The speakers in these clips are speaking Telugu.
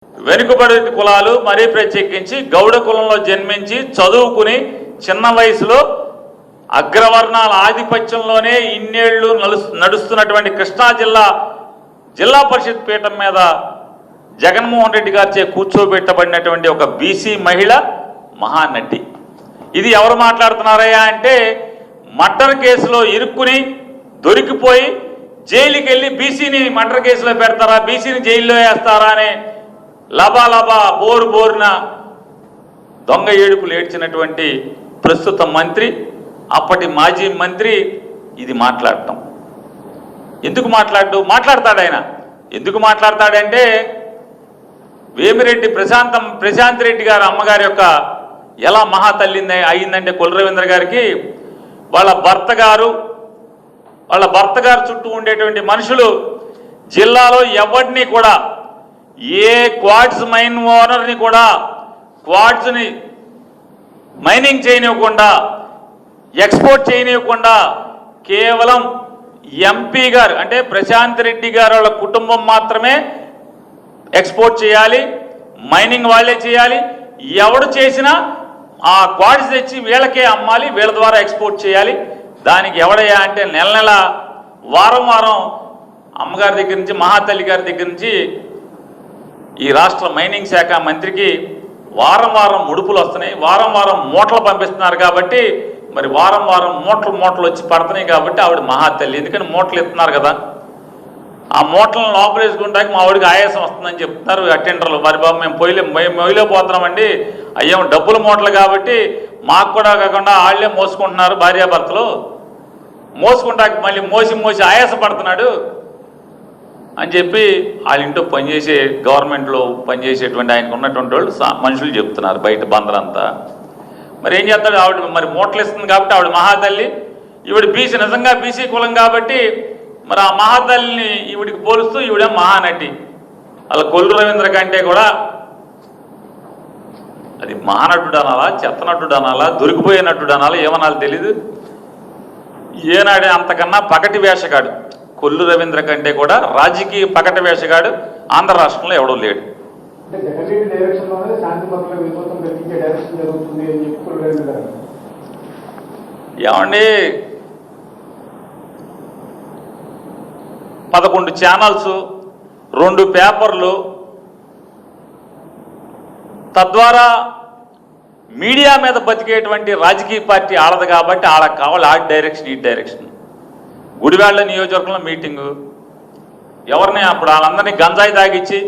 వెనుకబడిన కులాలు మరీ ప్రత్యేకించి గౌడ కులంలో జన్మించి చదువుకుని చిన్న వయసులో అగ్రవర్ణాల ఆధిపత్యంలోనే ఇన్నేళ్లు నడుస్తున్నటువంటి కృష్ణా జిల్లా పరిషత్ పీఠం మీద జగన్మోహన్ రెడ్డి గారిచే కూర్చోబెట్టబడినటువంటి ఒక బీసీ మహిళ మహానటి. ఇది ఎవరు మాట్లాడుతున్నారయ్యా అంటే మర్డర్ కేసులో ఇరుక్కుని దొరికిపోయి జైలుకి వెళ్ళి బీసీని మర్డర్ కేసులో పెడతారా, బీసీని జైల్లో వేస్తారా అనే లబాలబా బోరున దొంగ ఏడుపులు ఏడ్చినటువంటి ప్రస్తుత మంత్రి, అప్పటి మాజీ మంత్రి ఇది మాట్లాడటం. ఎందుకు మాట్లాడతాడు ఆయన? ఎందుకు మాట్లాడతాడంటే వేమిరెడ్డి ప్రశాంత్ రెడ్డి గారి అమ్మగారి యొక్క ఎలా మహాతల్లి అయిందంటే కొల్లు రవీంద్ర గారికి వాళ్ళ భర్త గారు చుట్టూ ఉండేటువంటి మనుషులు జిల్లాలో ఎవరిని కూడా ఏ క్వార్ట్స్ మైన్ ఓనర్ని కూడా క్వార్ట్స్ని మైనింగ్ చేయనివ్వకుండా, ఎక్స్పోర్ట్ చేయనివ్వకుండా కేవలం ఎంపీ గారు అంటే ప్రశాంత్ రెడ్డి గారు వాళ్ళ కుటుంబం మాత్రమే ఎక్స్పోర్ట్ చేయాలి, మైనింగ్ వాళ్ళే చేయాలి. ఎవడు చేసినా ఆ క్వార్ట్స్ తెచ్చి వీళ్ళకే అమ్మాలి, వీళ్ళ ద్వారా ఎక్స్పోర్ట్ చేయాలి. దానికి ఎవడయ్యా అంటే నెల వారం అమ్మగారి దగ్గర నుంచి మహాతల్లి గారి దగ్గర నుంచి ఈ రాష్ట్ర మైనింగ్ శాఖ మంత్రికి వారం ముడుపులు వస్తున్నాయి, వారం మూటలు పంపిస్తున్నారు. కాబట్టి మరి వారం మూటలు వచ్చి పడుతున్నాయి కాబట్టి ఆవిడ మహాతల్లి. ఎందుకని మూటలు ఇస్తున్నారు కదా, ఆ మూటలను లోపలేసుకుంటానికి మా ఆవిడకి ఆయాసం వస్తుందని చెప్తున్నారు అటెండర్లు. మరి బాబు మేము పోయిపోతున్నామండి, అయ్యేమో డబ్బుల మూటలు కాబట్టి మాకు కూడా కాకుండా వాళ్ళే మోసుకుంటున్నారు, భార్యాభర్తలు మోసుకుంటాకి మళ్ళీ మోసి ఆయాసపడుతున్నాడు అని చెప్పి వాళ్ళ ఇంట్లో పనిచేసే గవర్నమెంట్లో పనిచేసేటువంటి ఆయనకు ఉన్నటువంటి వాళ్ళు మనుషులు చెప్తున్నారు బయట బందరంతా. మరి ఏం చేస్తాడు? ఆవిడ మరి మూటలు ఇస్తుంది కాబట్టి ఆవిడ మహాతల్లి, ఈవిడ బీసీ, నిజంగా బీసీ కులం కాబట్టి మరి ఆ మహాతల్లిని ఈవిడికి పోలుస్తూ ఈవిడ మహానటి. అలా కొల్లు రవీంద్ర కంటే కూడా అది మహానటుడు అనాలా, చెత్తనటుడు అనాలా, దొరికిపోయే నటుడు అనాలా, ఏమనాలి తెలీదు. ఏనాడే అంతకన్నా పకటి వేషగాడు కొల్లు రవీంద్ర కంటే కూడా రాజకీయ పకటి వేషగాడు ఆంధ్ర రాష్ట్రంలో ఎవడో లేడు. ఏమండి 11 ఛానల్స్, 2 పేపర్లు, తద్వారా మీడియా మీద బతికేటువంటి రాజకీయ పార్టీ ఆడదు కాబట్టి ఆడకు కావాలి ఆ డైరెక్షన్ ఈ డైరెక్షన్. గుడివాళ్ళ నియోజకవర్గంలో మీటింగు ఎవరిని అప్పుడు వాళ్ళందరినీ గంజాయి తాగిచ్చి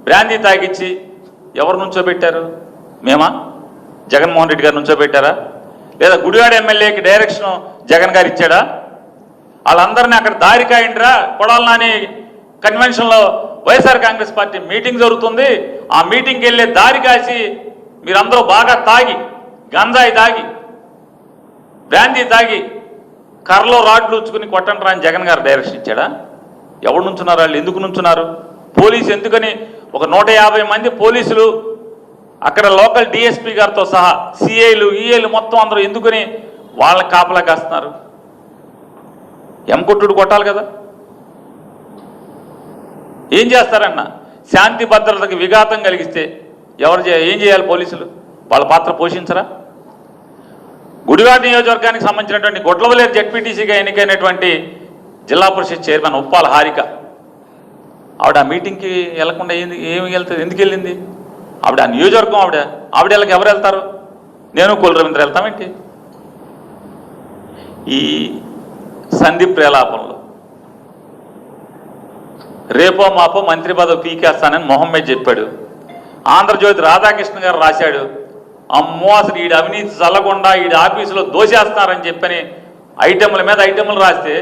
బ్రాందీ తాగిచ్చి ఎవరు నుంచోబెట్టారు? మేమా? జగన్మోహన్ రెడ్డి గారు నుంచోబెట్టారా? లేదా గుడివాడ ఎమ్మెల్యేకి డైరెక్షన్ జగన్ గారు ఇచ్చాడా? వాళ్ళందరినీ అక్కడ దారి కాయండిరా, కొడాలని కన్వెన్షన్లో వైఎస్ఆర్ కాంగ్రెస్ పార్టీ మీటింగ్ జరుగుతుంది, ఆ మీటింగ్కి వెళ్ళే దారి కాసి మీరందరూ బాగా తాగి గంజాయి తాగి బ్రాందీ తాగి కర్రలో రాడ్లు ఉంచుకుని కొట్టండి రా అని జగన్ గారు డైరెక్షన్ ఇచ్చాడా? ఎవరు నుంచున్నారు? వాళ్ళు ఎందుకు నుంచున్నారు? పోలీసు ఎందుకని ఒక 150 మంది పోలీసులు అక్కడ లోకల్ డిఎస్పీ గారితో సహా సిఐలు ఈఏలు మొత్తం అందరూ ఎందుకని వాళ్ళని కాపలా కాస్తున్నారు? ఎంకొట్టుడు కొట్టాలి కదా. ఏం చేస్తారన్న? శాంతి భద్రతకు విఘాతం కలిగిస్తే ఏం చేయాలి పోలీసులు? వాళ్ళ పాత్ర పోషించరా? గుడివాడ నియోజకవర్గానికి సంబంధించినటువంటి గొడ్లవలేరు జెడ్పీటీసీగా ఎన్నికైనటువంటి జిల్లా పరిషత్ చైర్మన్ ఉప్పాల హారిక, ఆవిడ ఆ మీటింగ్కి వెళ్లకుండా ఏమి వెళ్తుంది? ఎందుకు వెళ్ళింది? ఆవిడ ఆ నియోజకవర్గం ఆవిడ ఎవరు వెళ్తారు? నేను కొల్లు రవీంద్ర వెళ్తామేంటి? ఈ సందీప్ ప్రేలాపంలో రేపో మాపో మంత్రి పదవి పీకేస్తానని మొహమ్మద్ చెప్పాడు. ఆంధ్రజ్యోతి రాధాకృష్ణ గారు రాశాడు, అమ్మో అసలు ఈడు అవినీతి చల్లకుండా ఈడు ఆఫీసులో దోసేస్తారని చెప్పని ఐటెంల మీద ఐటెంలు రాస్తే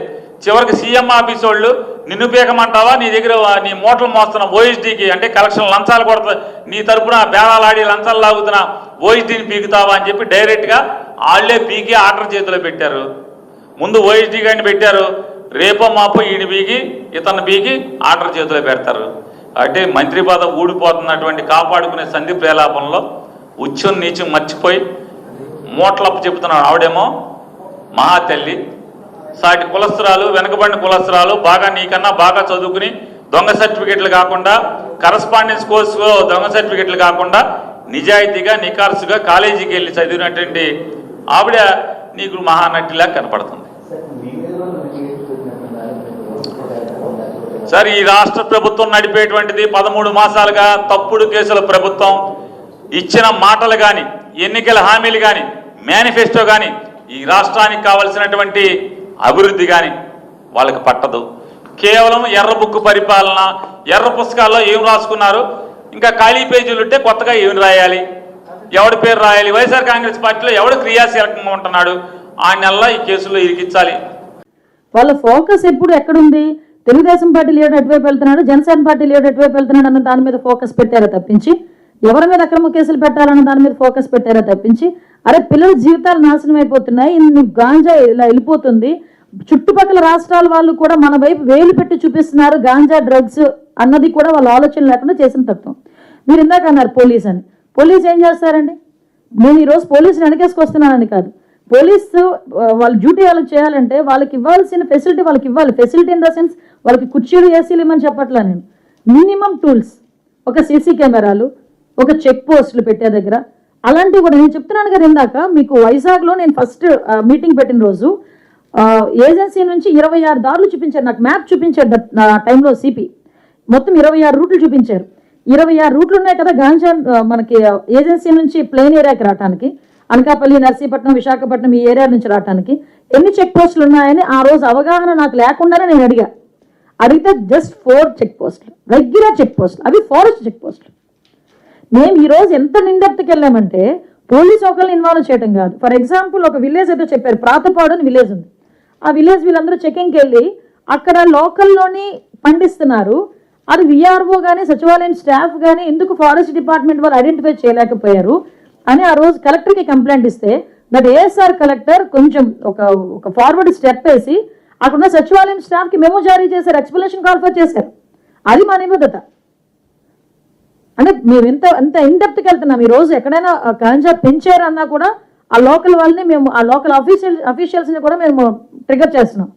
చివరికి సీఎం ఆఫీస్ వాళ్ళు నిన్ను పీకమంటావా, నీ దగ్గర నీ మూటలు మోస్తున్న ఓఎస్డీకి అంటే కలెక్షన్ లంచాలు కొడతా, నీ తరపున బేరాలాడి లంచాలు లాగుతున్న ఓఎస్డీని పీకుతావా అని చెప్పి డైరెక్ట్గా వాళ్ళే పీకి ఆర్డర్ చేతిలో పెట్టారు. ముందు ఓఎస్డీ గారిని పెట్టారు, రేపో మాపో ఈయన బీకి ఇతను బీకి ఆర్డర్ చేతిలో పెడతారు. అంటే మంత్రి పదవి ఊడిపోతున్నటువంటి కాపాడుకునే సందీప్ ప్రేలాపంలో ఉచ్చం నీచం మర్చిపోయి మూటలప్పు చెబుతున్నాడు. ఆవిడేమో మహాతల్లి, సాటి కులస్త్రాలు, వెనకబడిన కులస్త్రాలు, బాగా నీకన్నా బాగా చదువుకుని దొంగ సర్టిఫికెట్లు కాకుండా, కరస్పాండెన్స్ కోర్సులో దొంగ సర్టిఫికెట్లు కాకుండా నిజాయితీగా నికార్సుగా కాలేజీకి వెళ్ళి చదివినటువంటి ఆవిడ నీకు మహానటిలా కనపడుతుంది. సార్, ఈ రాష్ట్ర ప్రభుత్వం నడిపేటువంటిది 13 మాసాలుగా తప్పుడు కేసుల ప్రభుత్వం. ఇచ్చిన మాటలు కానీ, ఎన్నికల హామీలు కానీ, మేనిఫెస్టో కానీ, ఈ రాష్ట్రానికి కావలసినటువంటి అభివృద్ధి కానీ వాళ్ళకి పట్టదు. కేవలం ఎర్ర బుక్కు పరిపాలన, ఎర్ర పుస్తకాల్లో ఏం రాసుకున్నారు, ఇంకా ఖాళీ పేజీలు ఉంటే కొత్తగా ఏం రాయాలి, ఎవడి పేరు రాయాలి, వైఎస్ఆర్ కాంగ్రెస్ పార్టీలో ఎవడు క్రియాశీలకంగా ఉంటున్నాడు, ఆ నెలలో ఈ కేసుల్లో ఇరికించాలి. వాళ్ళ ఫోకస్ ఎప్పుడు ఎక్కడుంది? తెలుగుదేశం పార్టీ లీడర్ ఎటువైపు వెళ్తున్నాడు, జనసేన పార్టీ లీడర్ ఎటువైపు వెళ్తున్నాడు అన్న దాని మీద ఫోకస్ పెట్టారో తప్పించి, ఎవరి మీద అక్రమ కేసులు పెట్టాలన్న దాని మీద ఫోకస్ పెట్టారో తప్పించి, అరే పిల్లల జీవితాలు నాశనం అయిపోతున్నాయి, ఇన్ని గాంజా ఇలా వెళ్ళిపోతుంది, చుట్టుపక్కల రాష్ట్రాల వాళ్ళు కూడా మన వైపు వేలు పెట్టి చూపిస్తున్నారు గాంజా డ్రగ్స్ అన్నది కూడా వాళ్ళ ఆలోచన లేకుండా చేసిన తత్వం. మీరు ఇందాక అన్నారు పోలీస్ అని. పోలీస్ ఏం చేస్తారండి? నేను ఈరోజు పోలీసుని వెనకేసుకొస్తున్నానని కాదు, పోలీసు వాళ్ళ డ్యూటీ వాళ్ళకి చేయాలంటే వాళ్ళకి ఇవ్వాల్సిన ఫెసిలిటీ వాళ్ళకి ఇవ్వాలి. ఫెసిలిటీ ఇన్ ద సెన్స్ వాళ్ళకి కుర్చీలు ఏసీలు ఇవ్వమని చెప్పట్లా నేను. మినిమం టూల్స్, ఒక సీసీ కెమెరాలు, ఒక చెక్ పోస్టులు పెట్టే దగ్గర అలాంటివి కూడా నేను చెప్తున్నాను కదా. ఇందాక మీకు వైజాగ్లో నేను ఫస్ట్ మీటింగ్ పెట్టిన రోజు ఏజెన్సీ నుంచి 26 దారులు చూపించారు, నాకు మ్యాప్ చూపించారు ఆ టైంలో సిపి. మొత్తం 26 రూట్లు చూపించారు. 26 రూట్లు ఉన్నాయి కదా గాంజా మనకి ఏజెన్సీ నుంచి ప్లెయిన్ ఏరియాకి రావడానికి, అనకాపల్లి, నర్సీపట్నం, విశాఖపట్నం ఈ ఏరియా నుంచి రావడానికి ఎన్ని చెక్ పోస్టులు ఉన్నాయని ఆ రోజు అవగాహన నాకు లేకుండానే నేను అడిగితే జస్ట్ 4 చెక్ పోస్టులు, రెగ్యులర్ చెక్ పోస్టులు, అవి ఫారెస్ట్ చెక్ పోస్టులు. మేము ఈరోజు ఎంత నిండెప్తకి వెళ్ళామంటే పోలీస్ ఒకరిని ఇన్వాల్వ్ చేయడం కాదు. ఫర్ ఎగ్జాంపుల్ ఒక విలేజ్ ఏదో చెప్పారు, ప్రాతపాడు అని విలేజ్ ఉంది. ఆ విలేజ్ వీళ్ళందరూ చెకింగ్కి వెళ్ళి అక్కడ లోకల్లోని పండిస్తున్నారు. అది విఆర్ఓ కానీ సచివాలయం స్టాఫ్ కానీ ఎందుకు ఫారెస్ట్ డిపార్ట్మెంట్ వాళ్ళు ఐడెంటిఫై చేయలేకపోయారు అని ఆ రోజు కలెక్టర్కి కంప్లైంట్ ఇస్తే, దట్ ఏఎస్ఆర్ కలెక్టర్ కొంచెం ఒక ఫార్వర్డ్ స్టెప్ వేసి అక్కడున్న సచివాలయం స్టాఫ్కి మెమో జారీ చేశారు, ఎక్స్ప్లెనేషన్ కాల్ఫర్ చేశారు. అది మా నిబద్ధత. అంటే మేము ఎంత ఇన్డెప్త్కి వెళ్తున్నాం. ఈరోజు ఎక్కడైనా గాంజా పెంచారన్నా కూడా ఆ లోకల్ వాళ్ళని మేము, ఆ లోకల్ అఫీషియల్స్ని కూడా మేము ట్రిగర్ చేస్తున్నాం.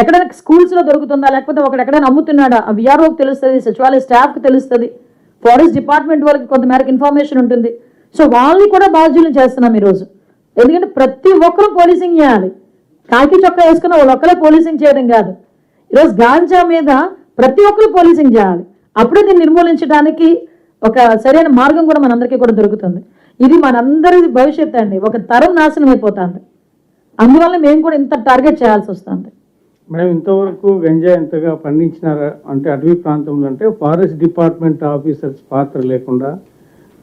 ఎక్కడైనా స్కూల్స్లో దొరుకుతుందా, లేకపోతే ఒకడు ఎక్కడైనా అమ్ముతున్నాడా, ఆ విఆర్ఓకి తెలుస్తుంది, సచివాలయ స్టాఫ్కి తెలుస్తుంది, ఫారెస్ట్ డిపార్ట్మెంట్ వాళ్ళకి కొంతమేరకు ఇన్ఫర్మేషన్ ఉంటుంది. సో వాళ్ళని కూడా బాధ్యులను చేస్తున్నాం ఈరోజు. ఎందుకంటే ప్రతి ఒక్కరూ పోలీసింగ్ చేయాలి. కాకి చొక్కా వేసుకున్న వాళ్ళు ఒక్కరే పోలీసింగ్ చేయడం కాదు. ఈరోజు గాంజా మీద ప్రతి ఒక్కరు పోలీసింగ్ చేయాలి. అప్పుడే దీన్ని నిర్మూలించడానికి ఒక సరైన మార్గం కూడా మనందరికీ కూడా దొరుకుతుంది. ఇది మనందరి భవిష్యత్తు అండి. ఒక తరం నాశనం అయిపోతుంది. అందువల్ల మేము కూడా ఇంత టార్గెట్ చేయాల్సి వస్తుంది. మేడం, ఇంతవరకు గంజా ఎంతగా పండించినారా అంటే అటవీ ప్రాంతంలో అంటే ఫారెస్ట్ డిపార్ట్మెంట్ ఆఫీసర్స్ పాత్ర లేకుండా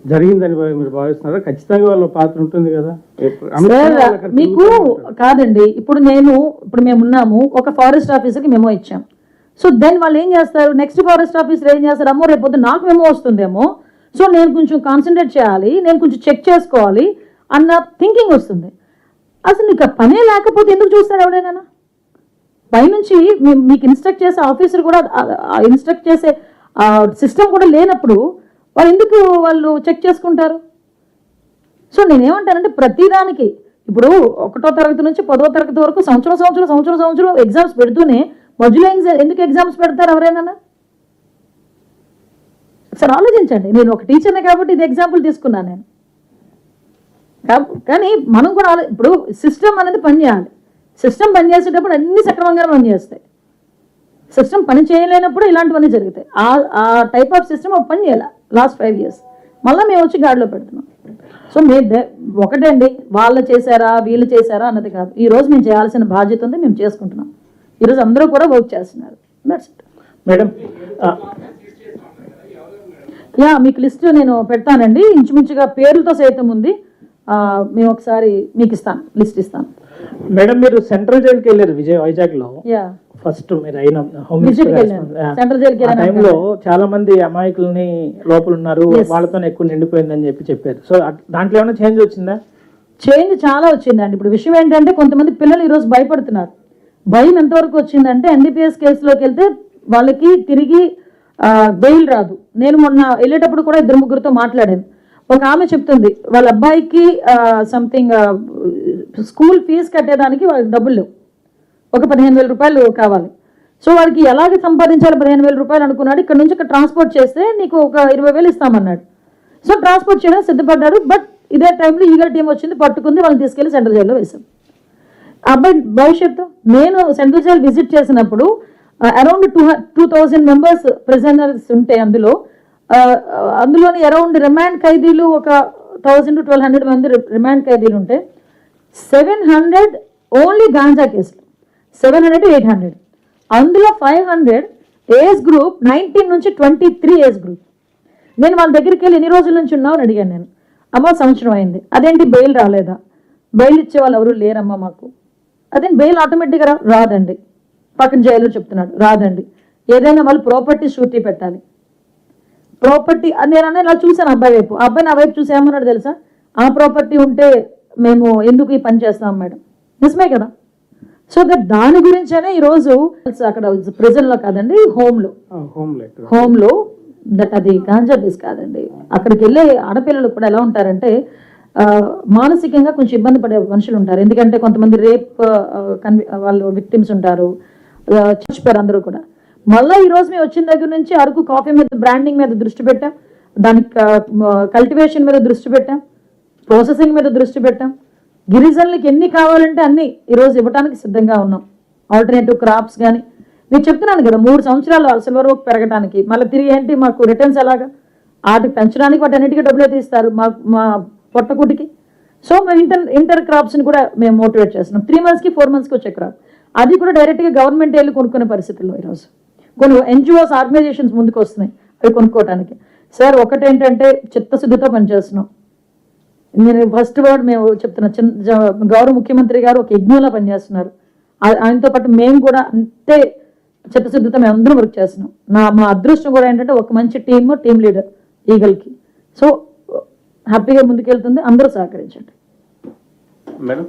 జరిగిందని మీరు భావిస్తున్నారా? ఖచ్చితంగా వాళ్ళ పాత్ర ఉంటుంది కదా. మీకు కాదండి, ఇప్పుడు మేము ఉన్నాము, ఒక ఫారెస్ట్ ఆఫీసర్కి మెమో ఇచ్చాం. సో దెన్ వాళ్ళు ఏం చేస్తారు, నెక్స్ట్ ఫారెస్ట్ ఆఫీసర్ ఏం చేస్తారు, అమ్మో రేపు నాకు మెమో వస్తుందేమో, సో నేను కొంచెం కాన్సన్ట్రేట్ చేయాలి, నేను కొంచెం చెక్ చేసుకోవాలి అన్న థింకింగ్ వస్తుంది. అసలు నీకు పనే లేకపోతే ఎందుకు చూస్తాడు ఎవడైనా? పైనుంచి మీకు ఇన్స్ట్రక్ట్ చేసే ఆఫీసర్ కూడా ఇన్స్ట్రక్ట్ చేసే సిస్టమ్ కూడా లేనప్పుడు వాళ్ళు చెక్ చేసుకుంటారు. సో నేనేమంటానంటే ప్రతిదానికి ఇప్పుడు 1వ తరగతి నుంచి 10వ తరగతి వరకు సంవత్సరం ఎగ్జామ్స్ పెడుతూనే మధ్యలో ఎందుకు ఎగ్జామ్స్ పెడతారు ఎవరైనా? సార్ ఆలోచించండి. నేను ఒక టీచర్నే కాబట్టి ఇది ఎగ్జాంపుల్ తీసుకున్నాను నేను. కానీ మనం కూడా ఇప్పుడు సిస్టమ్ అనేది పనిచేయాలి. సిస్టమ్ పనిచేసేటప్పుడు అన్ని సక్రమంగా పనిచేస్తాయి. సిస్టమ్ పని చేయలేనప్పుడు ఇలాంటివన్నీ జరుగుతాయి. ఆ టైప్ ఆఫ్ సిస్టమ్ పని చేయాలి లాస్ట్ 5 years. మళ్ళీ మేము వచ్చి గాడిలో పెడుతున్నాం. సో ఒకటండి, వాళ్ళు చేశారా వీళ్ళు చేశారా అన్నది కాదు. ఈరోజు మేము చేయాల్సిన బాధ్యత ఉంది, మేము చేసుకుంటున్నాం. ఈరోజు అందరూ కూడా వర్క్ చేస్తున్నారు. That's it. మేడం, మీకు లిస్ట్ నేను పెడతానండి, ఇంచుమించుగా పేర్లతో సైతం ఉంది. మేము ఒకసారి మీకు లిస్ట్ ఇస్తాను. మేడం, మీరు సెంట్రల్ జైలుకి వెళ్ళారు వైజాగ్లో. ఫస్ట్ మీరు అయిన టైంలో చాలా మంది అమాయకుల్ని లోపల ఉన్నారు, వాళ్ళతో ఎక్కువ నిండిపోయిందని చెప్పారు. సో దాంట్లో ఏమైనా చేంజ్ వచ్చిందా? చేంజ్ చాలా వచ్చిందండి. ఇప్పుడు విషయం ఏంటంటే కొంతమంది పిల్లలు ఈరోజు భయపడుతున్నారు. భయం ఎంతవరకు వచ్చిందంటే ఎన్డీపీఎస్ కేసులోకి వెళ్తే వాళ్ళకి తిరిగి బెయిల్ రాదు. నేను మొన్న వెళ్ళేటప్పుడు కూడా 2-3తో మాట్లాడాను. ఒక ఆమె చెప్తుంది వాళ్ళ అబ్బాయికి సంథింగ్ స్కూల్ ఫీజు కట్టేదానికి వాళ్ళకి డబ్బులు లేవు, ఒక 15,000 రూపాయలు కావాలి. సో వాడికి ఎలాగ సంపాదించాలి 15,000 రూపాయలు అనుకున్నాడు. ఇక్కడ నుంచి ఇక్కడ ట్రాన్స్పోర్ట్ చేస్తే నీకు ఒక 20,000 ఇస్తామన్నాడు. సో ట్రాన్స్పోర్ట్ చేయడానికి సిద్ధపడ్డాడు. బట్ ఇదే టైంలో ఈగల్ టీం వచ్చింది, పట్టుకుంది, వాళ్ళని తీసుకెళ్లి సెంట్రల్ జైల్లో వేశాం. అబ్బాయి భవిష్యత్తు, నేను సెంట్రల్ జైలు విజిట్ చేసినప్పుడు అరౌండ్ 2,000 మెంబర్స్ ప్రిజనర్స్ ఉంటే అందులోని అరౌండ్ రిమాండ్ ఖైదీలు ఒక 1,000 to 1,200 మంది రిమాండ్ ఖైదీలు ఉంటే 700 ఓన్లీ గాంజా కేసులు, 700 to 800. అందులో 500 ఏజ్ గ్రూప్ 19 నుంచి 23 ఏజ్ గ్రూప్. నేను వాళ్ళ దగ్గరికి వెళ్ళి ఎన్ని రోజుల నుంచి ఉన్నావు అని అడిగాను. నేను అమ్మ సంవత్సరం అయింది. అదేంటి బెయిల్ రాలేదా? బెయిల్ ఇచ్చే వాళ్ళు ఎవరు లేరమ్మా మాకు. అదే బెయిల్ ఆటోమేటిక్గా రాదండి. పక్కన జైలు చెప్తున్నాడు రాదండి. ఏదైనా వాళ్ళు ప్రాపర్టీ షూరిటీ పెట్టాలి. ప్రాపర్టీ నేను ఇలా చూశాను అబ్బాయి వైపు. అబ్బాయి నా వైపు చూసి ఏమన్నాడు తెలుసా? ఆ ప్రాపర్టీ ఉంటే మేము ఎందుకు ఈ పని చేస్తాం మేడం. నిజమే కదా. సో దాని గురించేనే ఈరోజు అక్కడ ప్రిజన్లో కాదండి, హోమ్లో అది గాంజా బేస్ కాదండి. అక్కడికి వెళ్ళే ఆడపిల్లలు కూడా ఎలా ఉంటారంటే మానసికంగా కొంచెం ఇబ్బంది పడే మనుషులు ఉంటారు. ఎందుకంటే కొంతమంది రేప్ వాళ్ళు విక్టిమ్స్ ఉంటారు, చచ్చిపోయారు అందరూ కూడా. మళ్ళీ ఈరోజు మేము వచ్చిన దగ్గర నుంచి అరకు కాఫీ మీద బ్రాండింగ్ మీద దృష్టి పెట్టాం, దానికి కల్టివేషన్ మీద దృష్టి పెట్టాం, ప్రాసెసింగ్ మీద దృష్టి పెట్టాం. గిరిజనులకి ఎన్ని కావాలంటే అన్ని ఈరోజు ఇవ్వడానికి సిద్ధంగా ఉన్నాం. ఆల్టర్నేటివ్ క్రాప్స్ కానీ నేను చెప్తున్నాను కదా, 3 సంవత్సరాలు సిల్వర్ ఓక్ పెరగడానికి, మళ్ళీ తిరిగి ఏంటి మాకు రిటర్న్స్ ఎలాగా, వాటికి పెంచడానికి వాటి అన్నిటికీ డబ్బులు అయితే ఇస్తారు మా పొట్టకుటికి. సో మేము ఇంటర్ క్రాప్స్ని కూడా మేము మోటివేట్ చేస్తున్నాం. 3 monthsకి 4 monthsకి వచ్చే క్రాప్, అది కూడా డైరెక్ట్గా గవర్నమెంట్ వెళ్ళి కొనుక్కునే పరిస్థితుల్లో ఈరోజు కొన్ని NGOs ఆర్గనైజేషన్స్ ముందుకు వస్తున్నాయి అవి కొనుక్కోవడానికి. సార్ ఒకటేంటంటే చిత్తశుద్ధితో పనిచేస్తున్నాం. నేను ఫస్ట్ వర్డ్ మేము చెప్తున్నా, గౌరవ ముఖ్యమంత్రి గారు ఒక యజ్ఞంలో పనిచేస్తున్నారు. ఆయనతో పాటు మేము కూడా అంతే చిత్తశుద్ధితో మేము అందరం వర్క్ చేస్తున్నాం. మా అదృష్టం కూడా ఏంటంటే ఒక మంచి టీమ్ లీడర్ ఈగల్కి. సో హ్యాపీగా ముందుకెళ్తుంది, అందరూ సహకరించండి మేడం.